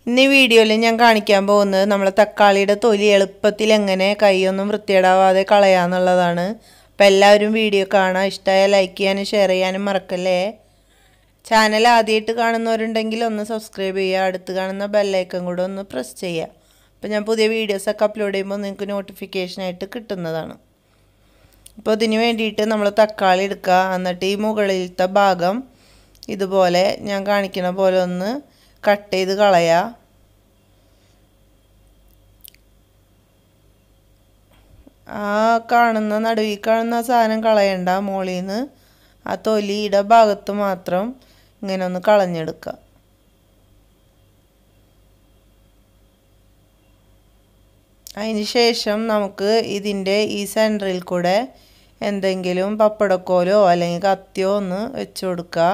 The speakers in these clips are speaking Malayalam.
ഇന്ന് ഈ വീഡിയോയിൽ ഞാൻ കാണിക്കാൻ പോകുന്നത് നമ്മളെ തക്കാളിയുടെ തൊലി എളുപ്പത്തിൽ എങ്ങനെ കൈയൊന്നും വൃത്തിയിടാവാതെ കളയാന്നുള്ളതാണ്. അപ്പോൾ എല്ലാവരും വീഡിയോ കാണാൻ ഇഷ്ടമായ ലൈക്ക് ചെയ്യാനും ഷെയർ ചെയ്യാനും മറക്കല്ലേ. ചാനൽ ആദ്യമായിട്ട് കാണുന്നവരുണ്ടെങ്കിൽ ഒന്ന് സബ്സ്ക്രൈബ് ചെയ്യുക, അടുത്ത് കാണുന്ന ബെല്ലൈക്കൺ കൂടെ ഒന്ന് പ്രസ് ചെയ്യുക. അപ്പോൾ ഞാൻ പുതിയ വീഡിയോസൊക്കെ അപ്ലോഡ് ചെയ്യുമ്പോൾ നിങ്ങൾക്ക് നോട്ടിഫിക്കേഷനായിട്ട് കിട്ടുന്നതാണ്. അപ്പോൾ ഇതിന് വേണ്ടിയിട്ട് നമ്മൾ തക്കാളി എടുക്കുക, എന്നിട്ട് ഈ മുകളിലത്തെ ഭാഗം ഇതുപോലെ ഞാൻ കാണിക്കുന്ന പോലെ ഒന്ന് കട്ട് ചെയ്ത് കളയുക. ആ കാണുന്ന നടുവിൽ കാണുന്ന സാധനം കളയണ്ട, മുകളിൽ നിന്ന് ആ തൊലിയുടെ ഭാഗത്ത് മാത്രം ഇങ്ങനെ ഒന്ന് കളഞ്ഞെടുക്കുക. അതിന് ശേഷം നമുക്ക് ഇതിൻ്റെ ഈ സെൻറ്ററിൽ കൂടെ എന്തെങ്കിലും പപ്പടക്കോലോ അല്ലെങ്കിൽ കത്തിയോ ഒന്ന് വെച്ച് കൊടുക്കുക.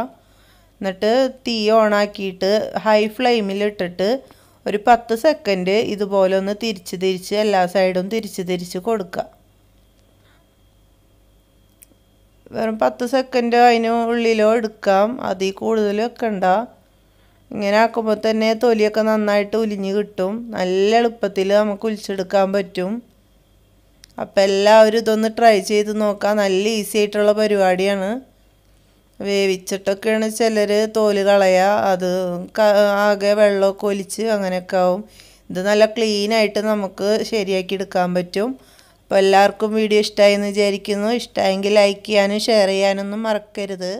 എന്നിട്ട് തീ ഓണാക്കിയിട്ട് ഹൈ ഫ്ലെയിമിലിട്ടിട്ട് ഒരു 10 സെക്കൻഡ് ഇതുപോലെ ഒന്ന് തിരിച്ച് എല്ലാ സൈഡും തിരിച്ച് കൊടുക്കുക. വെറും 10 സെക്കൻഡ് അതിന് ഉള്ളിലോ എടുക്കാം, അതിൽ കൂടുതൽ വെക്കണ്ട. ഇങ്ങനെ ആക്കുമ്പോൾ തന്നെ തൊലിയൊക്കെ നന്നായിട്ട് ഉലിഞ്ഞ് കിട്ടും, നല്ല എളുപ്പത്തിൽ നമുക്ക് ഉലിച്ചെടുക്കാൻ പറ്റും. അപ്പോൾ എല്ലാവരും ഇതൊന്ന് ട്രൈ ചെയ്ത് നോക്കാം, നല്ല ഈസി ആയിട്ടുള്ള പരിപാടിയാണ്. വേവിച്ചിട്ടൊക്കെയാണ് ചിലർ തോല് കളയുക, അത് ആകെ വെള്ളമൊക്കെ ഒലിച്ച് അങ്ങനെയൊക്കെ ആവും. ഇത് നല്ല ക്ലീനായിട്ട് നമുക്ക് ശരിയാക്കി എടുക്കാൻ പറ്റും. അപ്പോൾ എല്ലാവർക്കും വീഡിയോ ഇഷ്ടമായി എന്ന് വിചാരിക്കുന്നു. ഇഷ്ടമായെങ്കിൽ ലൈക്ക് ചെയ്യാനും ഷെയർ ചെയ്യാനൊന്നും മറക്കരുത്.